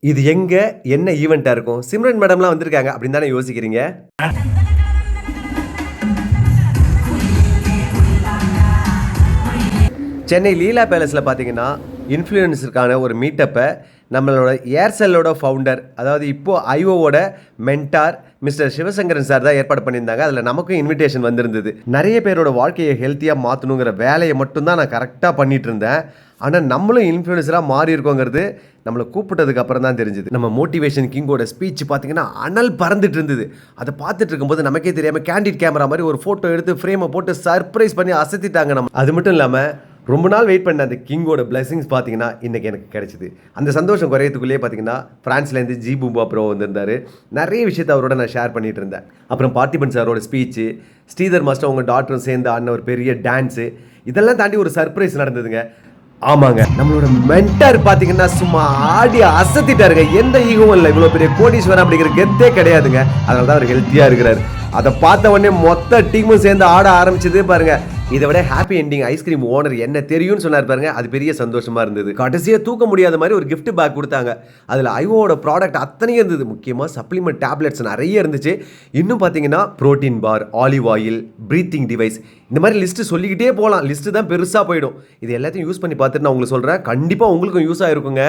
இது எங்க என்ன ஈவென்ட்டா இருக்கும்? சிம்ரன் மேடம்லாம் வந்திருக்காங்க அப்படின்னு தானே யோசிக்கிறீங்க? சென்னை லீலா பேலஸில் பார்த்தீங்கன்னா, இன்ஃப்ளூயன்ஸருக்கான ஒரு மீட்டப்பை நம்மளோட ஏர்செல்லோட ஃபவுண்டர், அதாவது இப்போ ஐஓவோட மென்டார் மிஸ்டர் சிவசங்கரன் சார் தான் ஏற்பாடு பண்ணியிருந்தாங்க. அதில் நமக்கும் இன்விடேஷன் வந்திருந்தது. நிறைய பேரோட வாழ்க்கையை ஹெல்த்தியாக மாற்றணுங்கிற வேலையை மட்டும்தான் நான் கரெக்டாக பண்ணிட்டு இருந்தேன். ஆனால் நம்மளும் இன்ஃப்ளூயன்ஸராக மாறி இருக்கோங்கிறது நம்மளை கூப்பிட்டதுக்கு அப்புறம் தான் தெரிஞ்சுது. நம்ம மோட்டிவேஷன் கிங்கோட ஸ்பீச் பார்த்தீங்கன்னா அனல் பறந்துட்டு இருந்தது. அதை பார்த்துட்டு இருக்கும்போது நமக்கே தெரியாமல் கேண்டிட் கேமரா மாதிரி ஒரு ஃபோட்டோ எடுத்து ஃப்ரேமை போட்டு சர்ப்ரைஸ் பண்ணி அசத்திட்டாங்க நம்ம. அது மட்டும் இல்லாமல் ரொம்ப நாள் வெயிட் பண்ண அந்த கிங்கோட பிளெஸிங்ஸ் பார்த்தீங்கன்னா இன்றைக்கி எனக்கு கிடைச்சிது. அந்த சந்தோஷம் குறையத்துக்குள்ளேயே பார்த்தீங்கன்னா ஃப்ரான்ஸ்லேருந்து ஜி பூம்பா ப்ரோ வந்திருந்தார். நிறைய விஷயத்தை அவரோட நான் ஷேர் பண்ணிகிட்டு இருந்தேன். அப்புறம் பார்த்திபன் சாரோட ஸ்பீச்சு, ஸ்ரீதர் மாஸ்டர் அவங்க டாக்டரும் சேர்ந்து ஆடின ஒரு பெரிய டான்ஸு, இதெல்லாம் தாண்டி ஒரு சர்ப்ரைஸ் நடந்ததுங்க. ஆமாங்க, நம்மளோட மென்டார் பார்த்தீங்கன்னா சும்மா ஆடி அசத்திட்டாருங்க. எந்த ஈகவும் இல்லை, இவ்வளோ பெரிய கோடீஸ்வரன் அப்படிங்கிற கெத்தே கிடையாதுங்க. அதனால தான் அவர் ஹெல்த்தியாக இருக்கிறார். அதை பார்த்த உடனே மொத்த டீமும் சேர்ந்து ஆட ஆரம்பிச்சதே பாருங்க. இதை விட ஹாப்பி எண்டிங் ஐஸ்கிரீம் ஓனர் என்ன தெரியும்னு சொன்னார் பாருங்க, அது பெரிய சந்தோஷமா இருந்தது. கடைசியாக தூக்க முடியாத மாதிரி ஒரு கிஃப்ட் பேக் கொடுத்தாங்க. அதில் ஐஓவோட ப்ராடக்ட் அத்தனையும் இருந்தது. முக்கியமாக சப்ளிமெண்ட் டேப்லெட்ஸ் நிறைய இருந்துச்சு. இன்னும் பார்த்தீங்கன்னா protein bar, olive oil, breathing device, இந்த மாதிரி லிஸ்ட்டு சொல்லிக்கிட்டே போகலாம். லிஸ்ட்டு தான் பெருசாக போயிடும். இது எல்லாத்தையும் யூஸ் பண்ணி பார்த்துட்டு நான் உங்களுக்கு சொல்கிறேன், கண்டிப்பாக உங்களுக்கும் யூஸ் ஆகிருக்குங்க.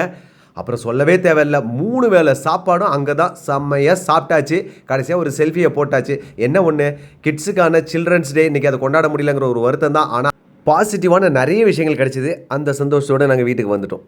அப்புறம் சொல்லவே தேவையில்லை, 3 வேளை சாப்பாடும் அங்கே தான் செம்மையாக சாப்பிட்டாச்சு. கடைசியாக ஒரு செல்ஃபியை போட்டாச்சு. என்ன ஒன்று, கிட்ஸுக்கான சில்ட்ரன்ஸ் டே இன்றைக்கி அதை கொண்டாட முடியலங்கிற ஒரு வருத்தம் தான். ஆனால் பாசிட்டிவான நிறைய விஷயங்கள் கிடச்சிது. அந்த சந்தோஷத்தோடு நாங்கள் வீட்டுக்கு வந்துட்டோம்.